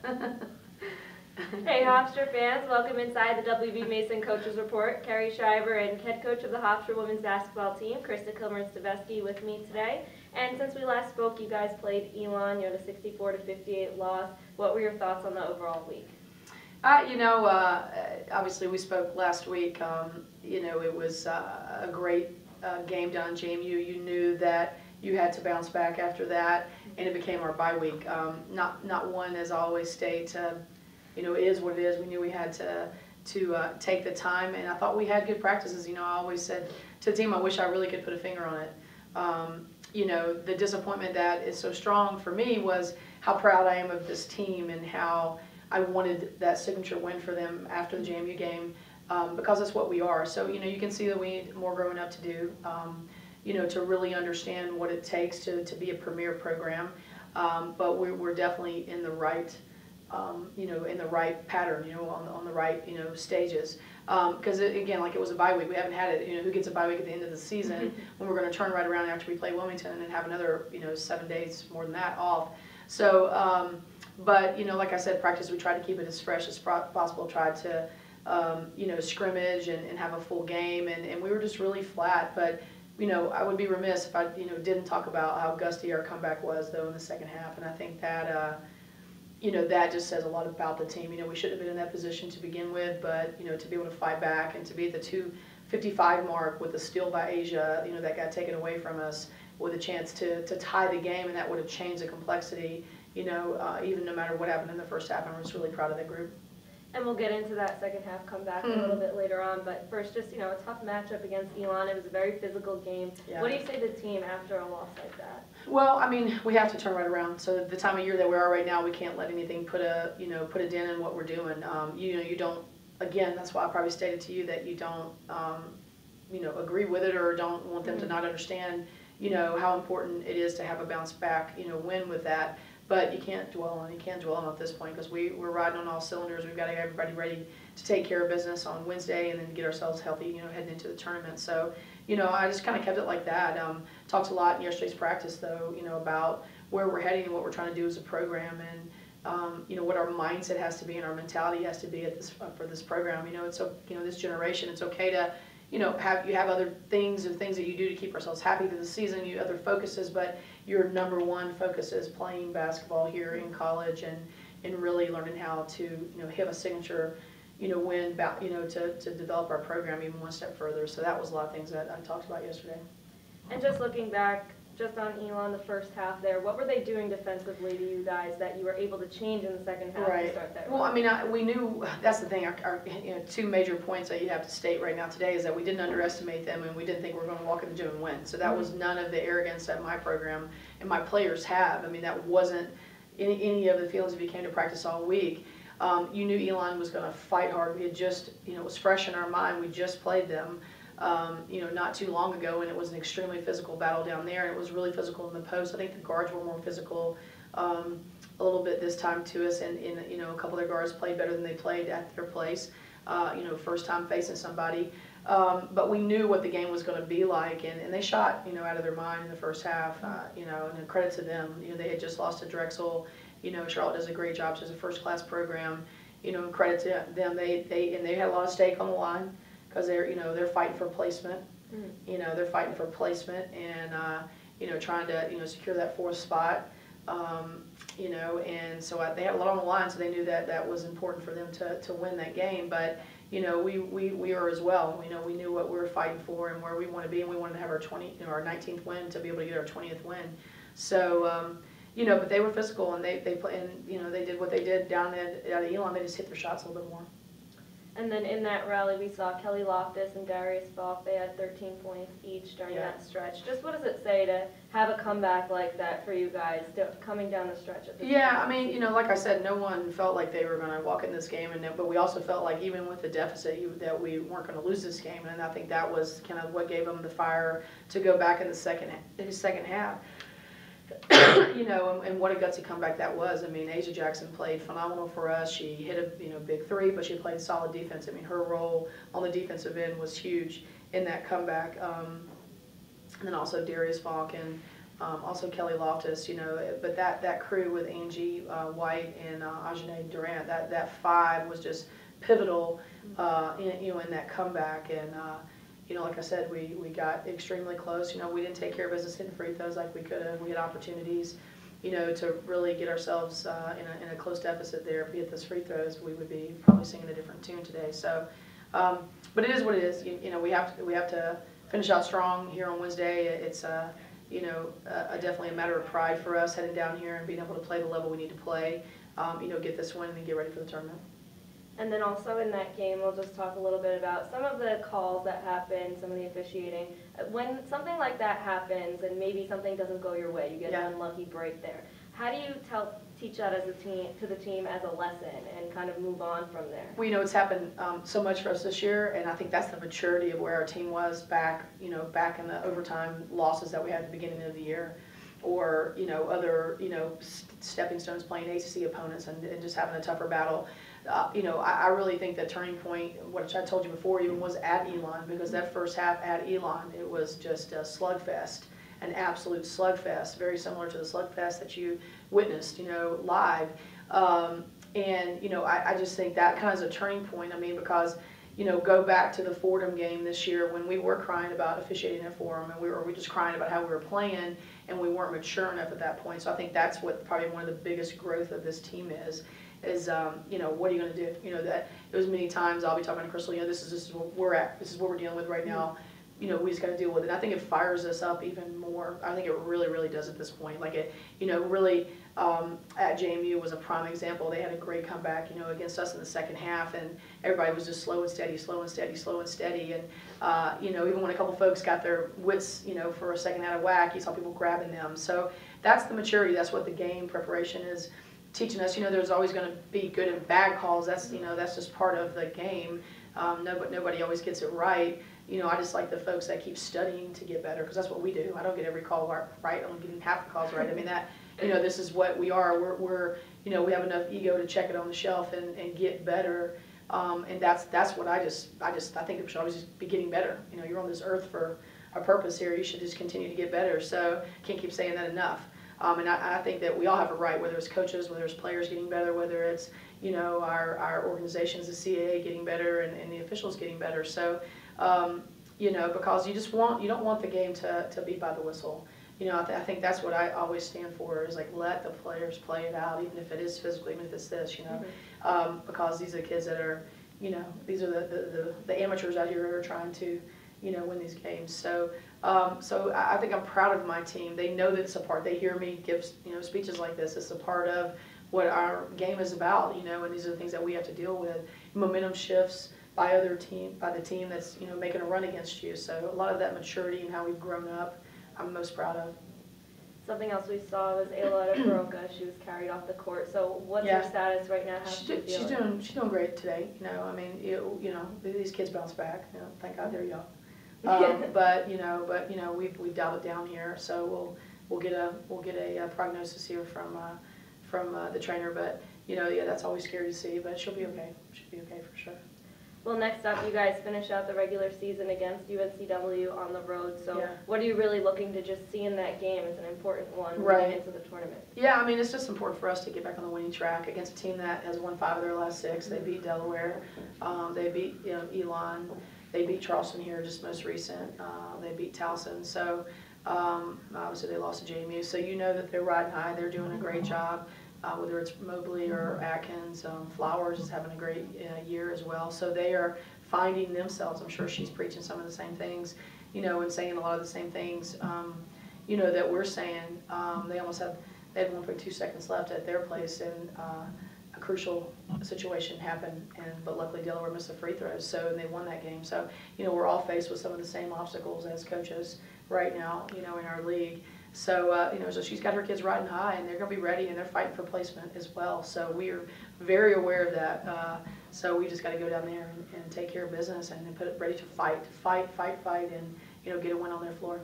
Hey Hofstra fans, welcome inside the WB Mason Coaches Report. Carrie Shiver and head coach of the Hofstra women's basketball team, Krista Kilburn-Steveskey, with me today. And since we last spoke, you guys played Elon. You had a 64-58 loss. What were your thoughts on the overall week? Obviously we spoke last week. It was a great game down JMU. You knew that you had to bounce back after that, and it became our bye week. Not one, as I always state, it is what it is. We knew we had to take the time, and I thought we had good practices. I always said to the team, I wish I really could put a finger on it. The disappointment that is so strong for me was how proud I am of this team and how I wanted that signature win for them after the JMU game, because that's what we are. So, you can see that we need more growing up to do, to really understand what it takes to be a premier program. But we're definitely in the right in the right pattern, on the right, stages. Because again, like it was a bye week, we haven't had it. Who gets a bye week at the end of the season when we're going to turn right around after we play Wilmington and have another, 7 days more than that off. So, but like I said, practice, we tried to keep it as fresh as possible. Tried to, scrimmage and have a full game, and we were just really flat. But I would be remiss if I didn't talk about how gusty our comeback was though in the second half, and I think that. That just says a lot about the team. We shouldn't have been in that position to begin with, but, to be able to fight back and to be at the 2:55 mark with a steal by Asia, that got taken away from us with a chance to tie the game, and that would have changed the complexity, even no matter what happened in the first half. I'm just really proud of that group. And we'll get into that second half comeback a little bit later on, but first, just, a tough matchup against Elon. It was a very physical game. Yeah. What do you say to the team after a loss like that? Well, we have to turn right around. So the time of year that we are right now, we can't let anything put a dent in what we're doing. You don't, again, that's why I probably stated to you that you don't, agree with it or don't want them to not understand, how important it is to have a bounce back, win with that. But you can't dwell on it at this point, because we're riding on all cylinders. We've got to get everybody ready to take care of business on Wednesday and then get ourselves healthy, heading into the tournament. So, I just kind of kept it like that. Talked a lot in yesterday's practice, though, about where we're heading and what we're trying to do as a program, and what our mindset has to be and our mentality has to be for this program. It's this generation. It's okay to have other things that you do to keep ourselves happy for the season, other focuses, but your number one focus is playing basketball here in college and really learning how to have a signature win to develop our program even one step further. So that was a lot of things that I talked about yesterday. And just looking back, just on Elon, the first half there, what were they doing defensively to you guys that you were able to change in the second half to start that? Well, we knew, that's the thing, our two major points that you have to state right now today is that we didn't underestimate them and we didn't think we were going to walk in the gym and win. So that was none of the arrogance that my program and my players have. That wasn't any of the feelings if you came to practice all week. You knew Elon was going to fight hard. We had just, it was fresh in our mind. We just played them. Not too long ago, and it was an extremely physical battle down there, and it was really physical in the post. I think the guards were more physical a little bit this time to us, and a couple of their guards played better than they played at their place, first time facing somebody. But we knew what the game was going to be like, and they shot, out of their mind in the first half, and credit to them. They had just lost to Drexel. Charlotte does a great job. She's a first-class program. Credit to them. They had a lot of stake on the line, because they're fighting for placement. They're fighting for placement and trying to secure that fourth spot. And so they had a lot on the line, so they knew that that was important for them to win that game. But we are as well. We knew what we were fighting for and where we want to be, and we wanted to have our 19th win to be able to get our 20th win. So but they were physical, and they play, and they did what they did down at Elon. They just hit their shots a little bit more. And then in that rally, we saw Kelly Loftus and Darius Falk. They had 13 points each during that stretch. Just what does it say to have a comeback like that for you guys coming down the stretch at this point? Like I said, no one felt like they were going to walk in this game, but we also felt like even with the deficit, that we weren't going to lose this game, and I think that was kind of what gave them the fire to go back in the second half. And what a gutsy comeback that was. Asia Jackson played phenomenal for us. She hit a big three, but she played solid defense. Her role on the defensive end was huge in that comeback. And then also Darius Falk and also Kelly Loftus, but that crew with Angie White and Ajane Durant, that five was just pivotal, in that comeback. And like I said, we got extremely close. We didn't take care of business hitting free throws like we could have. We had opportunities, to really get ourselves in a close deficit there. If we hit those free throws, we would be probably singing a different tune today. So, but it is what it is. We have to finish out strong here on Wednesday. It's definitely a matter of pride for us heading down here and being able to play the level we need to play. Get this win and then get ready for the tournament. And then also in that game, we'll just talk a little bit about some of the calls that happen, some of the officiating. When something like that happens and maybe something doesn't go your way, you get an unlucky break there. How do you teach that as a team to the team as a lesson and kind of move on from there? Well, it's happened so much for us this year, and I think that's the maturity of where our team was back in the overtime losses that we had at the beginning of the year, or other stepping stones playing ACC opponents and just having a tougher battle. I really think that turning point, which I told you before, even was at Elon, because that first half at Elon, it was just a slugfest, an absolute slugfest, very similar to the slugfest that you witnessed, live. I just think that kind of is a turning point. I mean, because go back to the Fordham game this year when we were crying about officiating at Fordham, and we were just crying about how we were playing, and we weren't mature enough at that point. So I think that's what probably one of the biggest growth of this team is what are you going to do? That it was many times I'll be talking to Crystal, this is what we're at, this is what we're dealing with right now. We just got to deal with it. I think it fires us up even more. I think it really, really does at this point. Like it, really at JMU was a prime example. They had a great comeback, against us in the second half, and everybody was just slow and steady, slow and steady, slow and steady. And even when a couple folks got their wits, for a second out of whack, you saw people grabbing them. So that's the maturity. That's what the game preparation is teaching us. There's always going to be good and bad calls. That's that's just part of the game. Nobody always gets it right. I just like the folks that keep studying to get better, because that's what we do. I don't get every call right. I'm getting half the calls right. I mean that, this is what we are. We're we have enough ego to check it on the shelf and get better. And that's what I think it should always just be getting better. You're on this earth for a purpose here. You should just continue to get better. So can't keep saying that enough. And I think that we all have a right, whether it's coaches, whether it's players getting better, whether it's our organizations, the CAA getting better, and the officials getting better. So because you don't want the game to be by the whistle. I think that's what I always stand for, is like, let the players play it out, even if it is physically, even if it's this, because these are the kids that are, these are the amateurs out here who are trying to, win these games. So I think I'm proud of my team. They know that it's a part. They hear me give, speeches like this. It's a part of what our game is about, and these are the things that we have to deal with. Momentum shifts by the team that's, making a run against you. So a lot of that maturity and how we've grown up, I'm most proud of. Something else we saw was Ayla Baroka. She was carried off the court. So what's her status right now? She's doing great today. I mean, these kids bounce back. Thank God they're young. But we've dialed it down here. So we'll get a prognosis here from the trainer. But that's always scary to see. But she'll be okay. She'll be okay for sure. Well, next up, you guys finish out the regular season against UNCW on the road. So what are you really looking to just see in that game? It's an important one going into the tournament. Yeah, I mean, it's just important for us to get back on the winning track against a team that has won 5 of their last 6. They beat Delaware. They beat Elon. They beat Charleston here, just most recent. They beat Towson. So obviously they lost to JMU. So that they're riding high. They're doing a great job. Whether it's Mobley or Atkins, Flowers is having a great year as well. So they are finding themselves. I'm sure she's preaching some of the same things, and saying a lot of the same things, that we're saying. They had 1.2 seconds left at their place, and a crucial situation happened, but luckily Delaware missed the free throws, and they won that game. So, we're all faced with some of the same obstacles as coaches right now, in our league. So, so she's got her kids riding high, and they're going to be ready, and they're fighting for placement as well. So we are very aware of that. So we just got to go down there and take care of business and put it ready to fight, and, get a win on their floor.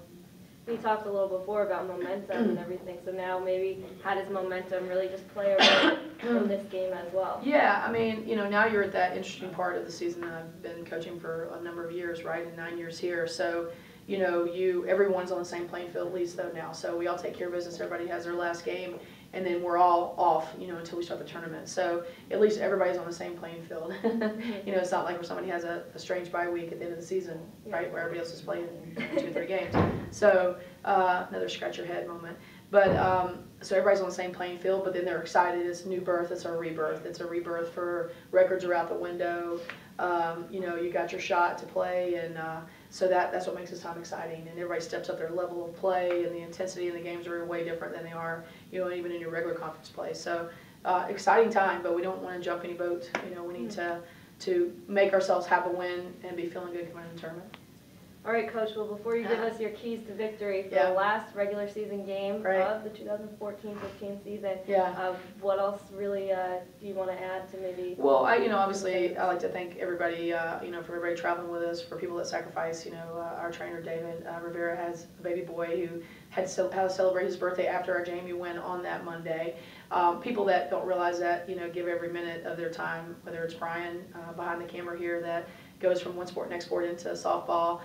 We talked a little before about momentum and everything. So now maybe how does momentum really just play a role in this game as well? Yeah, I mean, now you're at that interesting part of the season that I've been coaching for a number of years, right, and 9 years here. So, you know, everyone's on the same playing field at least though now. So we all take care of business. Everybody has their last game, and then we're all off, you know, until we start the tournament. So at least everybody's on the same playing field. You know, it's not like where somebody has a strange bye week at the end of the season, right, where everybody else is playing 2 or 3 games. So another scratch your head moment. But so everybody's on the same playing field, but then they're excited. It's a new birth. It's a rebirth. It's a rebirth for records are out the window. You know, you got your shot to play, and so that's what makes this time exciting. And everybody steps up their level of play, and the intensity in the games are way different than they are, you know, even in your regular conference play. So exciting time, but we don't want to jump any boats. You know, we need to make ourselves have a win and be feeling good coming into the tournament. All right, Coach, well, before you give us your keys to victory for the last regular season game of the 2014-15 season, what else really do you want to add to maybe? Well, you know, obviously, I like to thank everybody, you know, for everybody traveling with us, for people that sacrifice. You know, our trainer, David Rivera, has a baby boy who had to celebrate his birthday after our JMU win on that Monday. People that don't realize that, you know, give every minute of their time, whether it's Brian behind the camera here that goes from one sport, next sport into softball.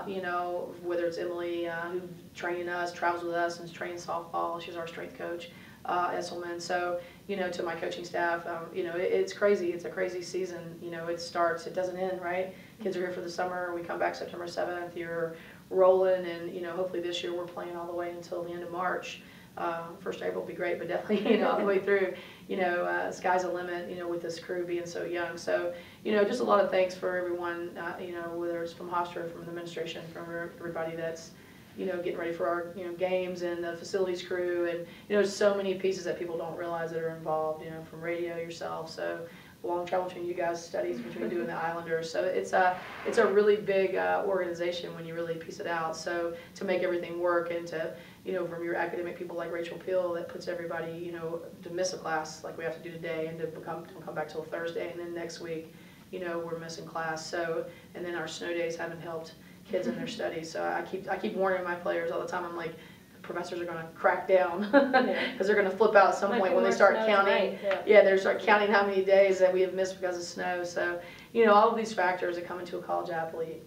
You know, whether it's Emily, who's training us, travels with us and is training softball. She's our strength coach, Esselman. So, you know, to my coaching staff, you know, it's crazy. It's a crazy season. You know, it starts, it doesn't end, right? Kids are here for the summer. We come back September 7th. You're rolling, and, you know, hopefully this year we're playing all the way until the end of March. 1st April will be great, but definitely, you know, all the way through, you know, sky's the limit, you know, with this crew being so young. So, you know, just a lot of thanks for everyone, you know, whether it's from Hofstra, from the administration, from everybody that's, you know, getting ready for our, you know, games, and the facilities crew, and, you know, there's so many pieces that people don't realize that are involved, you know, from radio yourself. So long travel between you guys, studies between doing the Islanders. So it's a really big organization when you really piece it out. So to make everything work, and to, you know, from your academic people like Rachel Peel that puts everybody, you know, to miss a class like we have to do today, and to come back till Thursday, and then next week, you know, we're missing class. So, and then our snow days haven't helped kids in their studies. So I keep warning my players all the time. I'm like, professors are going to crack down because they're going to flip out at some point when they start counting. They start counting how many days that we have missed because of snow. So, you know, all of these factors that come into a college athlete.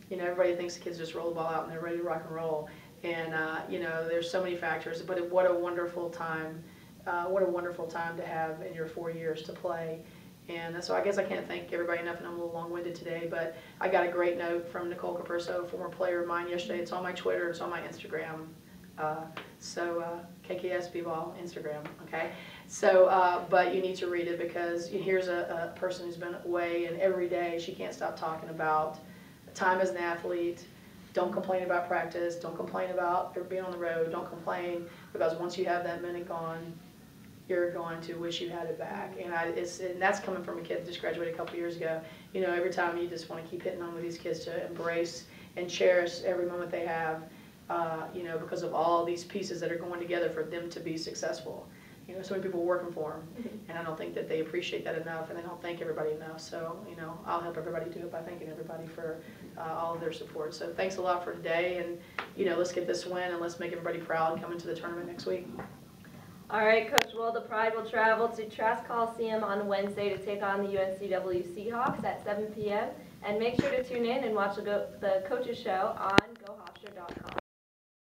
You know, everybody thinks the kids just roll the ball out and they're ready to rock and roll. And, you know, there's so many factors, but what a wonderful time. What a wonderful time to have in your 4 years to play. And so I guess I can't thank everybody enough, and I'm a little long-winded today, but I got a great note from Nicole Caperso, former player of mine, yesterday. It's on my Twitter, it's on my Instagram. KKS B-Ball Instagram, okay? So, but you need to read it, because here's a person who's been away, and every day she can't stop talking about time as an athlete. Don't complain about practice. Don't complain about being on the road. Don't complain, because once you have that minute gone, you're going to wish you had it back. And that's coming from a kid that just graduated a couple years ago. You know, every time you just want to keep hitting on with these kids to embrace and cherish every moment they have. You know, because of all these pieces that are going together for them to be successful. You know, so many people are working for them, and I don't think that they appreciate that enough, and they don't thank everybody enough. So, you know, I'll help everybody do it by thanking everybody for all of their support. So thanks a lot for today, and, you know, let's get this win, and let's make everybody proud coming to the tournament next week. All right, Coach. Well, the Pride will travel to Trask Coliseum on Wednesday to take on the UNCW Seahawks at 7 p.m. And make sure to tune in and watch the Coaches Show on GoHofstra.com.